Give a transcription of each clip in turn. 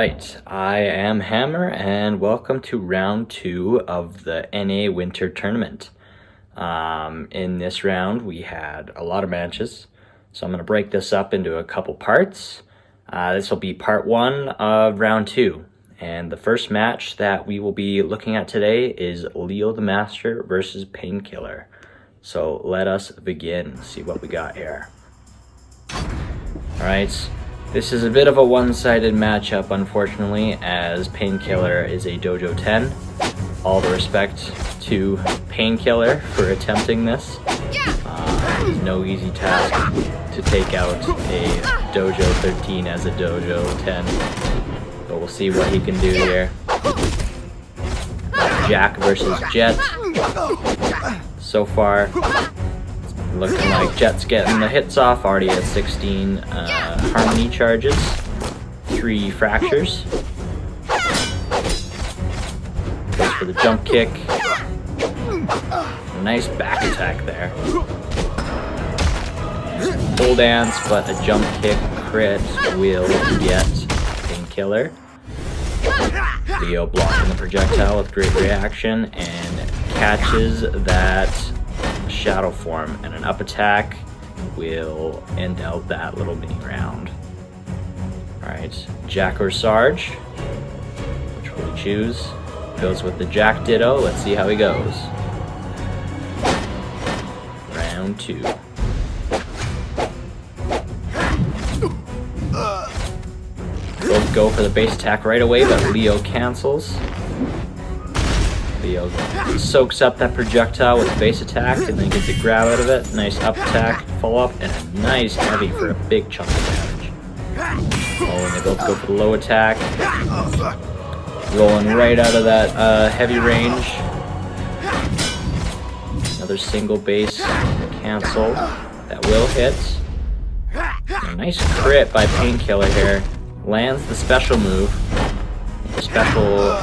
Alright, I am Hammer and welcome to round 2 of the NA Winter Tournament. In this round we had a lot of matches, so I'm going to break this up into a couple parts. This will be part 1 of round 2, and the first match that we will be looking at today is LeoTheMaster versus Painkiller. So let us begin, see what we got here. Alright. This is a bit of a one-sided matchup, unfortunately, as Painkiller is a Dojo 10. All the respect to Painkiller for attempting this. It is no easy task to take out a Dojo 13 as a Dojo 10, but we'll see what he can do here. Jack versus Jet. So far, looking like Jet's getting the hits off, already at 16 harmony charges, 3 fractures. Goes for the jump kick. A nice back attack there. Pole dance, but a jump kick crit will get Painkiller. Leo blocking the projectile with great reaction and catches that shadow form, and an up attack will end out that little mini round. Alright, Jack or Sarge, which will we choose? Goes with the Jack Ditto. Let's see how he goes. Round 2. Both go for the base attack right away, but Leo cancels. Leo soaks up that projectile with base attack and then gets a grab out of it. Nice up attack, follow up, and a nice heavy for a big chunk of damage. Oh, and they both go for the low attack. Rolling right out of that heavy range. Another single base cancel that will hit. A nice crit by Painkiller here. Lands the special move. The special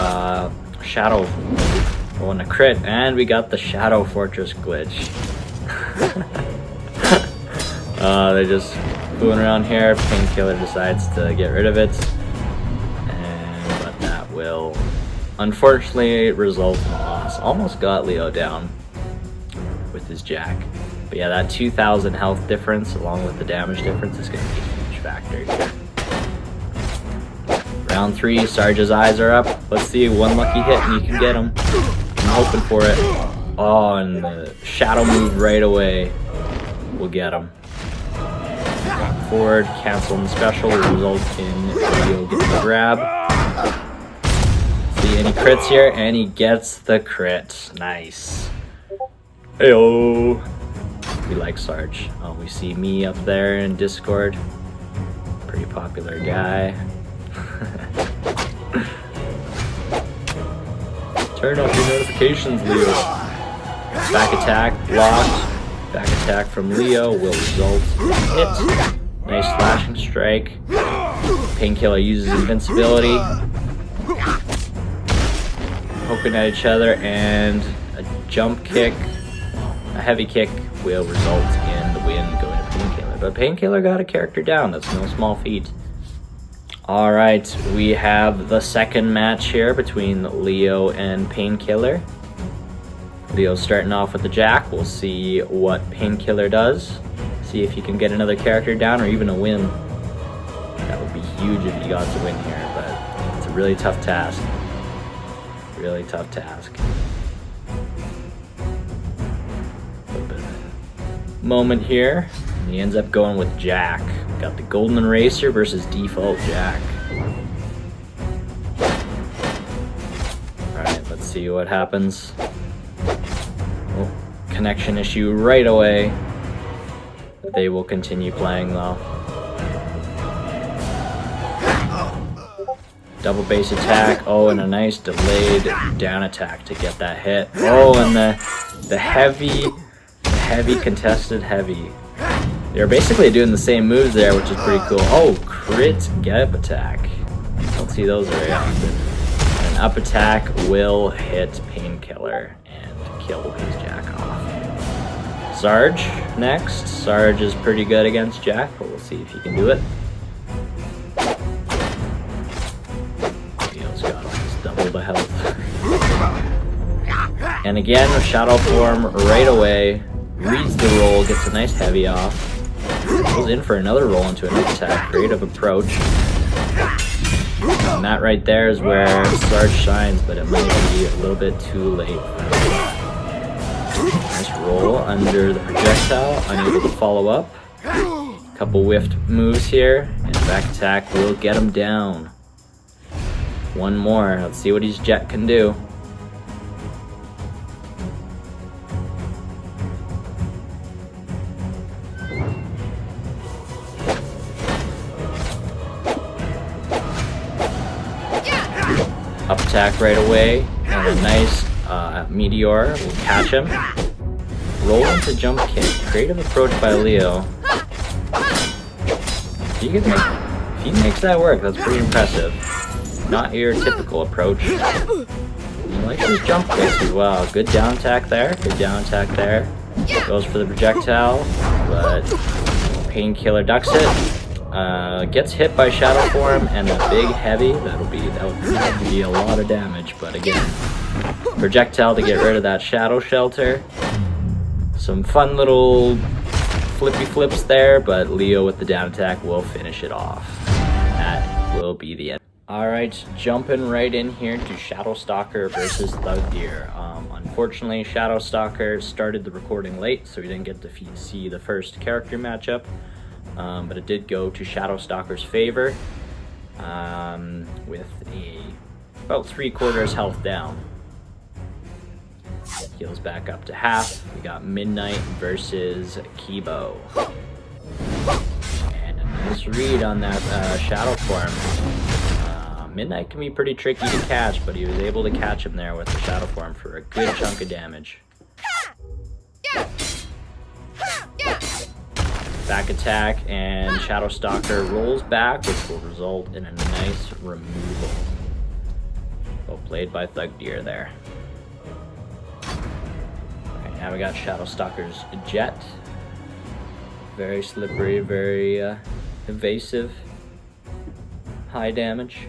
shadow move. Oh, and a crit, and we got the Shadow Fortress glitch. They're just fooling around here. Painkiller decides to get rid of it, but that will unfortunately result in a loss. Almost got Leo down with his Jack, but yeah, that 2,000 health difference along with the damage difference is going to be a huge factor here. Round 3, Sarge's eyes are up. Let's see, one lucky hit and you can get him. I'm hoping for it. Oh, and the shadow move right away will get him. Walk forward, canceling the special will result in Leo getting the grab. See any crits here, and he gets the crit. Nice. Heyo. We like Sarge. Oh, we see me up there in Discord. Pretty popular guy. Turn off your notifications, Leo. Back attack, blocked. Back attack from Leo will result in a hit. Nice slashing strike. Painkiller uses invincibility. Poking at each other, and a jump kick, a heavy kick will result in the win going to Painkiller. But Painkiller got a character down. That's no small feat. Alright, we have the second match here between Leo and Painkiller. Leo's starting off with the Jack. We'll see what Painkiller does. See if he can get another character down or even a win. That would be huge if he got to win here, but it's a really tough task. Really tough task. A little bit of a moment here. And he ends up going with Jack. Got the Golden Eraser versus Default Jack. Alright, let's see what happens. Oh, connection issue right away. They will continue playing though. Double base attack. Oh, and a nice delayed down attack to get that hit. Oh, and the heavy contested heavy. They're basically doing the same moves there, which is pretty cool. Oh, crit gap attack. Don't see those very often. An up attack will hit Painkiller and kill his Jack off. Sarge next. Sarge is pretty good against Jack, but we'll see if he can do it. And again, Shadow Form right away. Reads the roll, gets a nice heavy off. Goes in for another roll into an attack. Creative approach. And that right there is where Sarge shines, but it might be a little bit too late. Nice roll under the projectile, unable to follow up. Couple whiffed moves here, and back attack will get him down. One more, let's see what his jet can do. Up attack right away, and a nice meteor will catch him. Roll into jump kick. Creative approach by Leo. If he makes that work, that's pretty impressive. Not your typical approach. He likes his jump kicks as well. Good down attack there. Good down attack there. Goes for the projectile, but Painkiller ducks it. Gets hit by Shadow Form and a big heavy. That would be a lot of damage, but again, projectile to get rid of that shadow shelter. Some fun little flippy flips there, but Leo with the down attack will finish it off. That will be the end. Alright, jumping right in here to Shadow Stalker versus Thugdeer. Unfortunately, Shadow Stalker started the recording late, so we didn't get to see the first character matchup. But it did go to Shadow Stalker's favor, with about 3/4 health down. Heals back up to half. We got Midnight versus Kibo. And a nice read on that Shadow Form. Midnight can be pretty tricky to catch, but he was able to catch him there with the Shadow Form for a good chunk of damage. Back attack, and Shadow Stalker rolls back, which will result in a nice removal. Well played by Thugdeer there. Alright, now we got Shadow Stalker's jet. Very slippery, very evasive. High damage.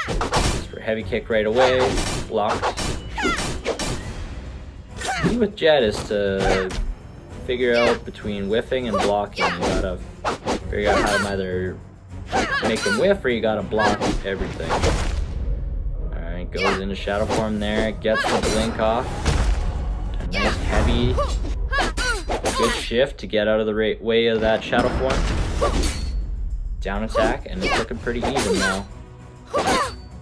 Goes for heavy kick right away. Blocked. The key with jet is to figure out between whiffing and blocking. You gotta figure out how to either make him whiff or you gotta block everything. Alright, goes into Shadow Form there, gets the blink off. A nice heavy, good shift to get out of the way of that Shadow Form. Down attack, and it's looking pretty even now.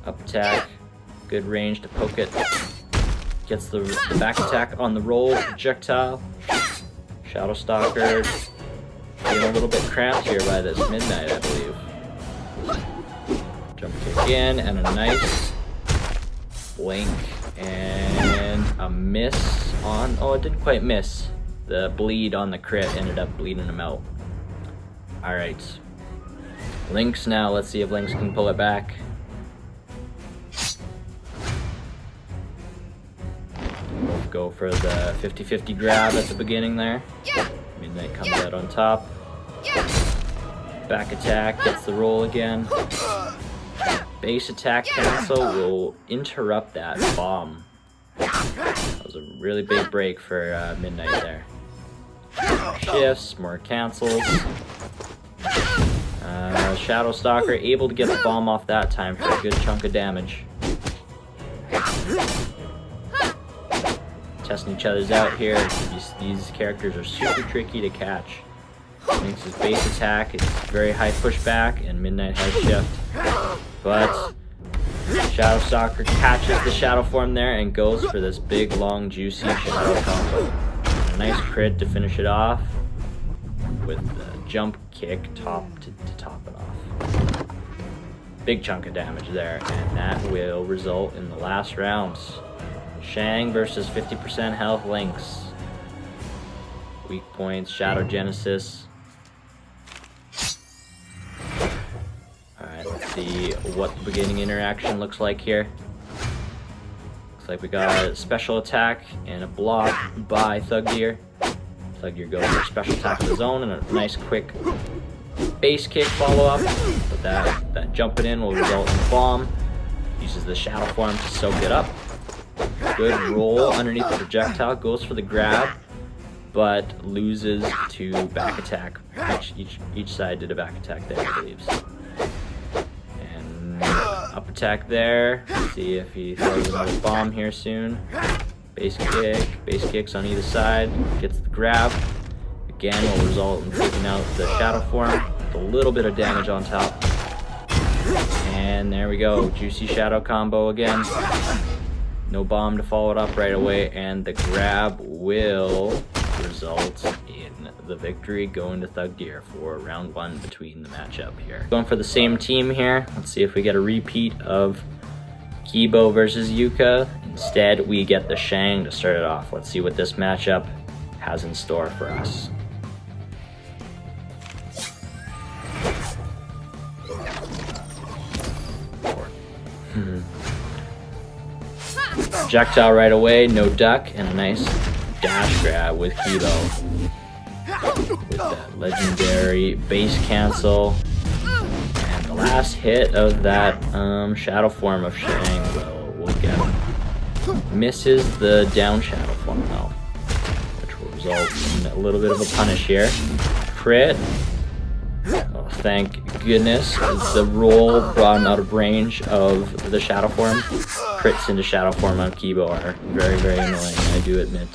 Up attack, good range to poke it. Gets the back attack on the roll, projectile. Shadow Stalker getting a little bit cramped here by this Midnight, I believe. Jump kick in, and a nice blink, and a miss on, oh, it didn't quite miss. The bleed on the crit ended up bleeding him out. Alright. Lynx now, let's see if Lynx can pull it back. Both go for the 50-50 grab at the beginning there. Midnight comes out on top. Back attack, gets the roll again. Base attack cancel will interrupt that bomb. That was a really big break for Midnight there. More shifts, more cancels. Shadow Stalker able to get the bomb off that time for a good chunk of damage. Testing each other's out here. These characters are super tricky to catch. Lynx's base attack is very high pushback, and Midnight has shift. But Shadow Stalker catches the Shadow Form there and goes for this big, long, juicy Shadow combo. A nice crit to finish it off with the jump kick to top it off. Big chunk of damage there, and that will result in the last rounds. Shang versus 50% health Lynx. Weak points, Shadow Genesis. Alright, let's see what the beginning interaction looks like here. Looks like we got a special attack and a block by Thugdeer. Thugdeer goes for a special attack of his own and a nice quick base kick follow-up. But that jumping in will result in a bomb. Uses the Shadow Form to soak it up. Good roll underneath the projectile. Goes for the grab, but loses to back attack. Each side did a back attack there, I believe. And up attack there. See if he throws another bomb here soon. Base kicks on either side. Gets the grab. Again, will result in taking out the shadow form with a little bit of damage on top. And there we go. Juicy shadow combo again. No bomb to follow it up right away, and the grab will result in the victory going to TerrellTheL for round 1 between the matchup here. Going for the same team here. Let's see if we get a repeat of Kibo versus Yuka. Instead, we get the Shang to start it off. Let's see what this matchup has in store for us. Projectile right away, no duck, and a nice dash grab with Kibo. With that legendary base cancel. And the last hit of that shadow form of Shang will get him. Misses the down shadow form though, which will result in a little bit of a punish here. Crit. Oh, thank goodness. The roll brought him out of range of the shadow form. Crits into shadow form on Kibo are very, very annoying, I do admit.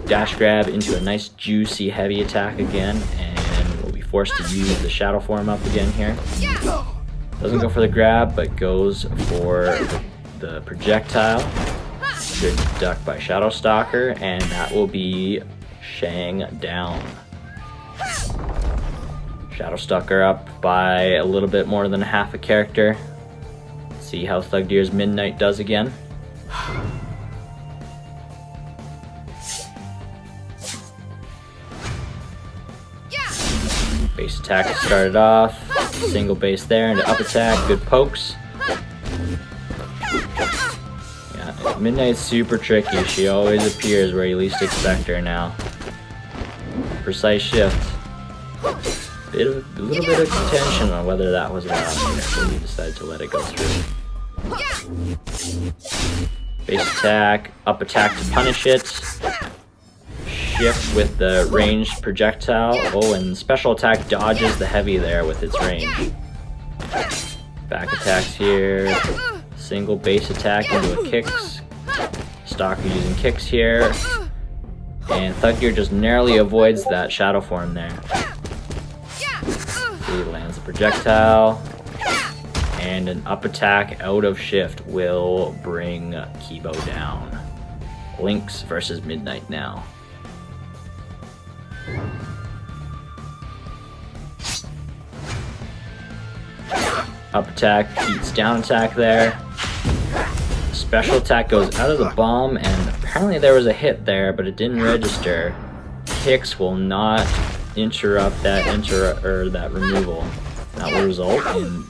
Dash grab into a nice juicy heavy attack again, and we'll be forced to use the shadow form up again here. Doesn't go for the grab, but goes for the projectile. Good duck by Shadow Stalker, and that will be Shang down. Shadow Stalker up by a little bit more than half a character. Let's see how TerrellTheL's Midnight does again. Base attack started off. Single base there into up attack. Good pokes. Yeah, Midnight's super tricky. She always appears where you least expect her now. Precise shift. A little bit of contention on whether that was allowed when we decided to let it go through. Base attack, up attack to punish it. Shift with the ranged projectile. Oh, and special attack dodges the heavy there with its range. Back attacks here. Single base attack into a kicks. Stalker using kicks here. And TerrellTheL just narrowly avoids that shadow form there. He lands a projectile, and an up attack out of shift will bring Kibo down. Lynx versus Midnight now. Up attack beats down attack there. Special attack goes out of the bomb, and apparently there was a hit there, but it didn't register. Kicks will not interrupt that that removal. That will result in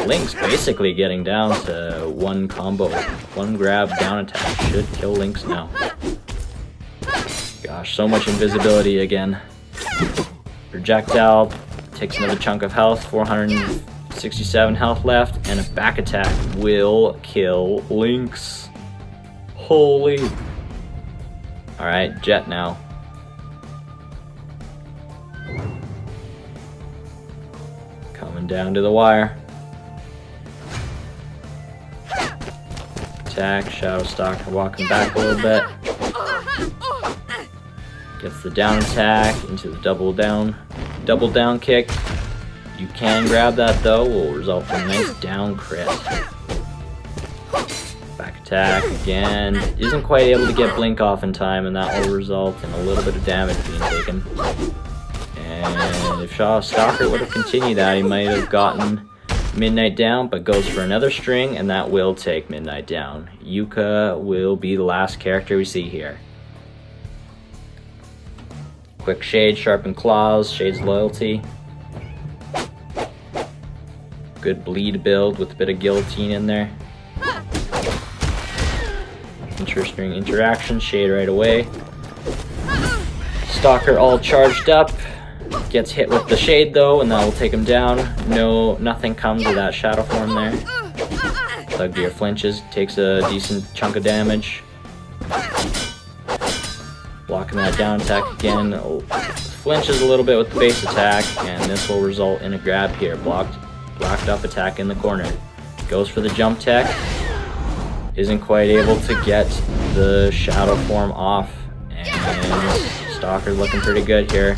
Lynx basically getting down to one combo. One grab down attack should kill Lynx now. Gosh, so much invisibility again. Projectile takes another chunk of health, 467 health left, and a back attack will kill Lynx. Holy. Alright, Jet now. Coming down to the wire. Attack, Shadow Stalker walking back a little bit. Gets the down attack into the double down kick. You can grab that though, will result in a nice down crit. Back attack again. Isn't quite able to get blink off in time, and that will result in a little bit of damage being taken. And if Stalker would have continued that, he might have gotten Midnight down, but goes for another string, and that will take Midnight down. Yuka will be the last character we see here. Quick Shade, Sharpened Claws, Shade's Loyalty. Good bleed build with a bit of Guillotine in there. Interesting interaction, Shade right away. Stalker all charged up. Gets hit with the Shade though, and that will take him down. Nothing comes of that shadow form there. Thug Deer flinches, takes a decent chunk of damage. Blocking that down attack again. Flinches a little bit with the base attack, and this will result in a grab here. Blocked up attack in the corner. Goes for the jump tech. Isn't quite able to get the shadow form off. And Stalker looking pretty good here.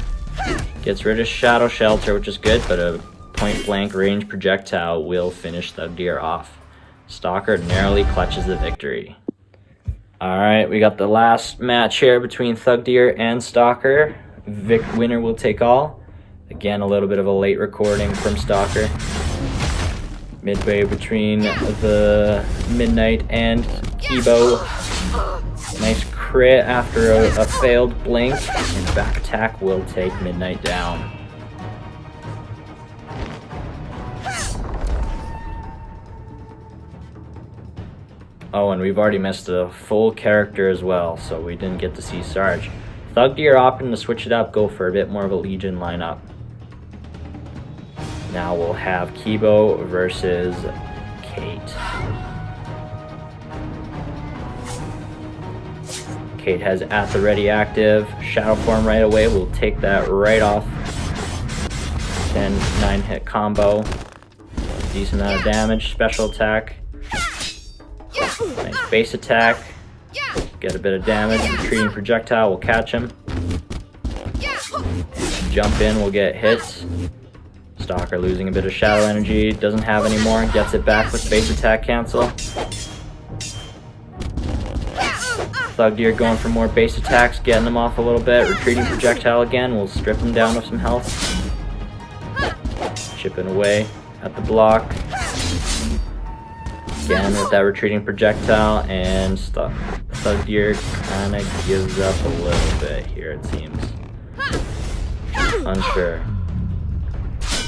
Gets rid of Shadow Shelter, which is good, but a point blank range projectile will finish Thug Deer off. Stalker narrowly clutches the victory. Alright, we got the last match here between Thug Deer and Stalker. Winner will take all. Again, a little bit of a late recording from Stalker. Midway between the Midnight and Kibo. Nice crit after a failed blink, and back attack will take Midnight down. Oh, and we've already missed a full character as well, so we didn't get to see Sarge. Thug Deer opting to switch it up, go for a bit more of a Legion lineup. Now we'll have Kibo versus Kate. Kate has At the Ready active. Shadow Form right away. We'll take that right off. 9 hit combo. Decent amount of damage. Special attack. Nice base attack. Get a bit of damage. Retreating projectile will catch him. Jump in will get hits. Stalker losing a bit of shadow energy. Doesn't have any more. Gets it back with base attack cancel. Thug Deer going for more base attacks, getting them off a little bit. Retreating projectile again. We'll strip him down with some health. Chipping away at the block. Again with that retreating projectile, and Thug Deer kind of gives up a little bit here, it seems. Unsure.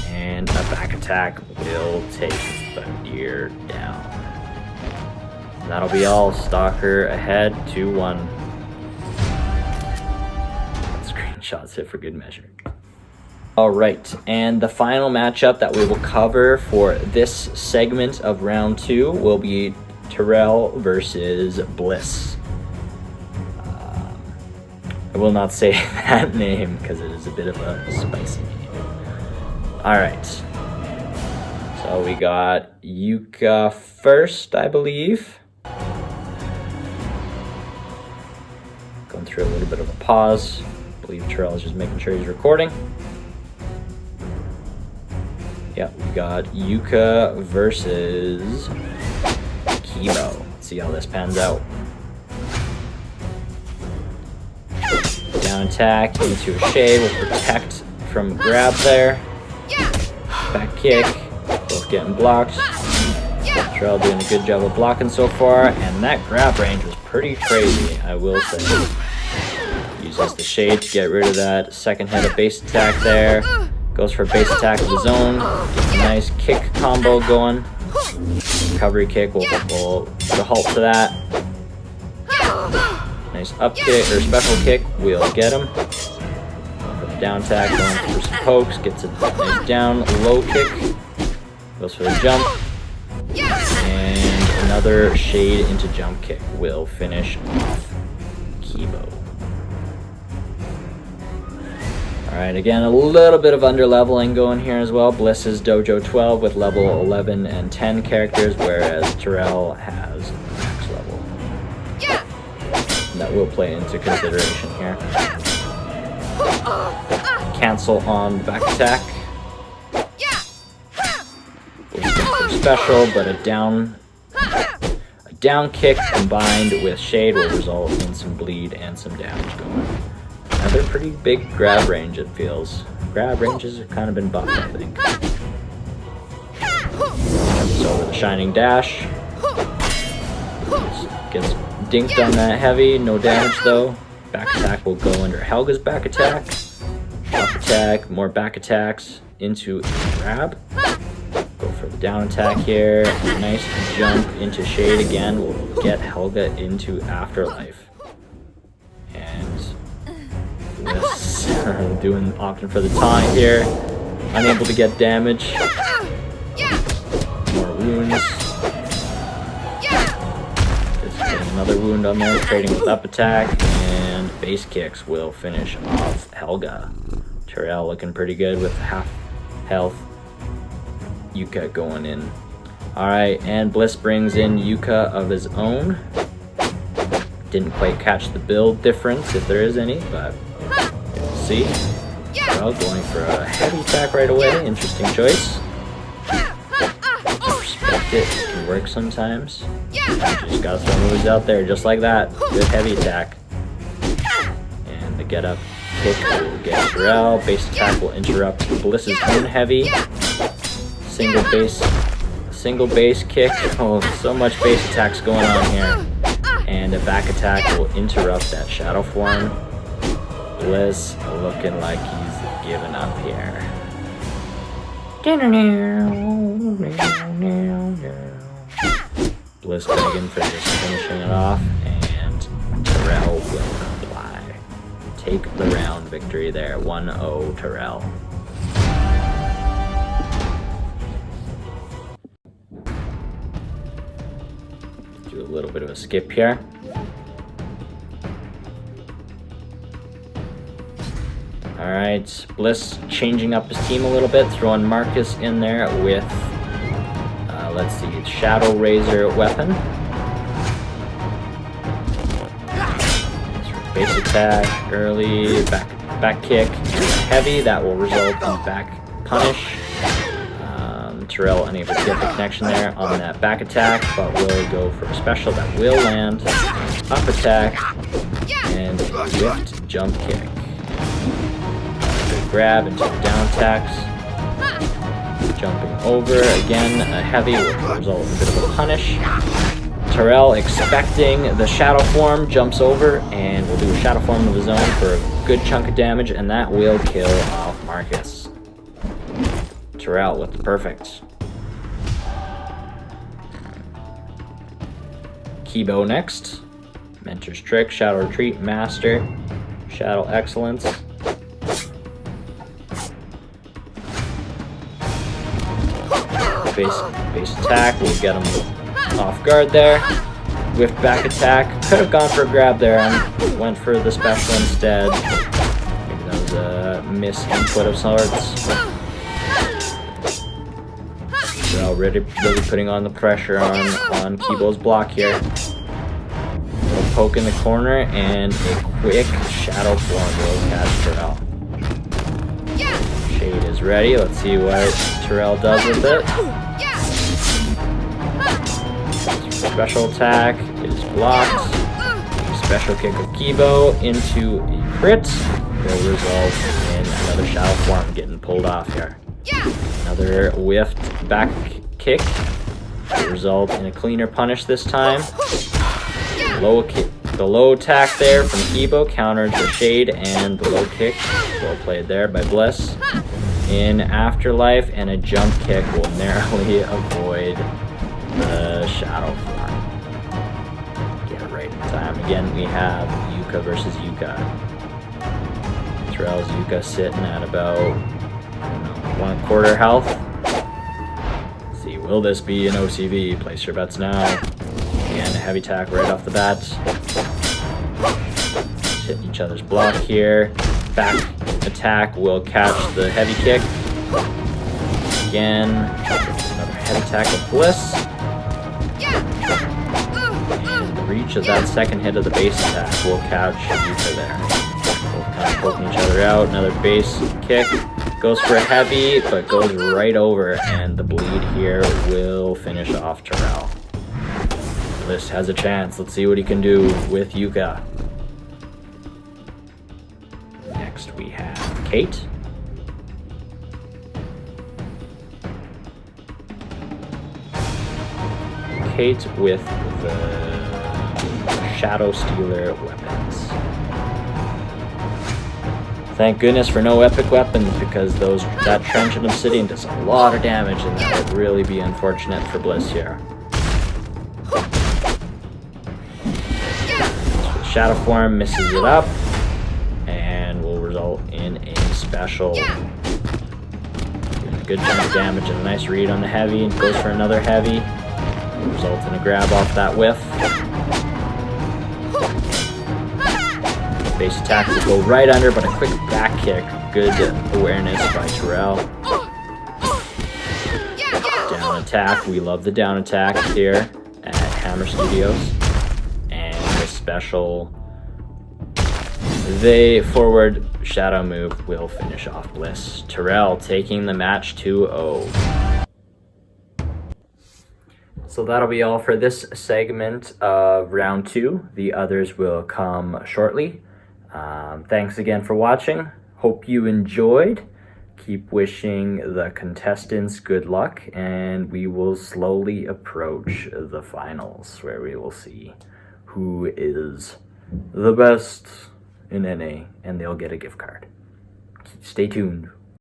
And a back attack will take Thug Deer down. And that'll be all. Stalker ahead 2-1. Screenshots hit for good measure. Alright, and the final matchup that we will cover for this segment of round 2 will be Tyrell versus Bliss. I will not say that name because it is a bit of a spicy name. Alright, so we got Yuka first, I believe. Going through a little bit of a pause. I believe Tyrell is just making sure he's recording. Yeah, we got Yuka versus Kibo. Let's see how this pans out. Down attack into a shade will protect from grab there. Back kick, both getting blocked. Tyrell doing a good job of blocking so far, and that grab range was pretty crazy, I will say. Uses the shade to get rid of that second hit of base attack there. Goes for a base attack of his own. Gets a nice kick combo going. Recovery kick will put a halt to that. Nice up kick or special kick will get him. For the down attack, going for some pokes. Gets a nice down low kick. Goes for the jump. And another shade into jump kick will finish off Kibo. Alright, again, a little bit of underleveling going here as well. Bliss is Dojo 12 with level 11 and 10 characters, whereas Tyrell has max level. And that will play into consideration here. Cancel on the back attack. Special, but a down kick combined with shade will result in some bleed and some damage going. Another pretty big grab range, it feels. Grab ranges have kind of been buffed, I think. So with a shining dash. Gets dinked on that heavy, no damage though. Back attack will go under Helga's back attack. Up attack, more back attacks into grab. Go for the down attack here. Nice jump into shade again will get Helga into afterlife. And Bliss opting for the taunt here. Unable to get damage. More wounds. another wound on there, trading with up attack, and base kicks will finish off Helga. Tyrell looking pretty good with half health. Yuka going in. Alright, and Bliss brings in Yuka of his own. Didn't quite catch the build difference, if there is any, but we'll see. Well, going for a heavy attack right away. Interesting choice. Respect it. It can work sometimes. You just gotta throw moves out there just like that. Good heavy attack. And the get up kick will get Tyrell. Base attack will interrupt Bliss's own heavy. Single base kick. Oh, so much base attacks going on here. And a back attack will interrupt that shadow form. Bliss looking like he's giving up here. Bliss begging for just finishing it off, and Tyrell will comply. Take the round victory there. 1-0 Tyrell. Do a little bit of a skip here. Alright, Bliss changing up his team a little bit, throwing Marcus in there with, let's see, Shadow Razor weapon. Base attack, early, back kick, heavy, that will result in back punish. Tyrell unable to get the connection there on that back attack, but will go for a special that will land. Up attack, and a whiffed jump kick. Good grab into the down attacks. Jumping over, again, a heavy will result in a bit of a punish. Tyrell, expecting the shadow form, jumps over and will do a shadow form of his own for a good chunk of damage, and that will kill off Marcus. Tyrell with the perfect. Kibo next. Mentor's Trick, Shadow Retreat, Master, Shadow Excellence. Base attack will get him off guard there. Whiffed back attack. Could have gone for a grab there and went for the special instead. Maybe that was a misinput of sorts. Tyrell really putting on the pressure on Kibo's block here. A little poke in the corner and a quick shadow form will catch Tyrell. Shade is ready. Let's see what Tyrell does with it. Special attack is blocked. Special kick of Kibo into a crit will result in another shadow form getting pulled off here. Another whiffed back kick will result in a cleaner punish this time. The low attack there from Kibo countered the shade, and the low kick well played there by Bliss. In Afterlife, and a jump kick will narrowly avoid the shadow form. Get it right in time. Again, we have Yuka versus Yuka. Tyrell's Yuka sitting at about, I don't know, 1/4 health. Let's see, will this be an OCV? Place your bets now. Again, a heavy attack right off the bat. Hitting each other's block here. Back attack will catch the heavy kick. Again, another heavy attack of Bliss. And the reach of that second hit of the base attack will catch Yuka there. Both kind of poking each other out. Another base kick. Goes for a heavy, but goes right over, and the bleed here will finish off Tyrell. Bliss has a chance. Let's see what he can do with Yuka. Next we have Kate. Kate with the Shadow Stealer weapons. Thank goodness for no epic weapons, because that Trench and Obsidian does a lot of damage, and that would really be unfortunate for Bliss here. Shadow form misses it up, and will result in a special. Doing a good chunk of damage and a nice read on the heavy, and goes for another heavy. Result in a grab off that whiff. base attack will go right under, but a quick back kick. Good awareness by Tyrell. Down attack. We love the down attack here at Hammer Studios. And the special forward shadow move will finish off Bliss. Tyrell taking the match 2-0. So that'll be all for this segment of round 2. The others will come shortly. Thanks again for watching. Hope you enjoyed. Keep wishing the contestants good luck, and we will slowly approach the finals, where we will see who is the best in NA, and they'll get a gift card. Stay tuned.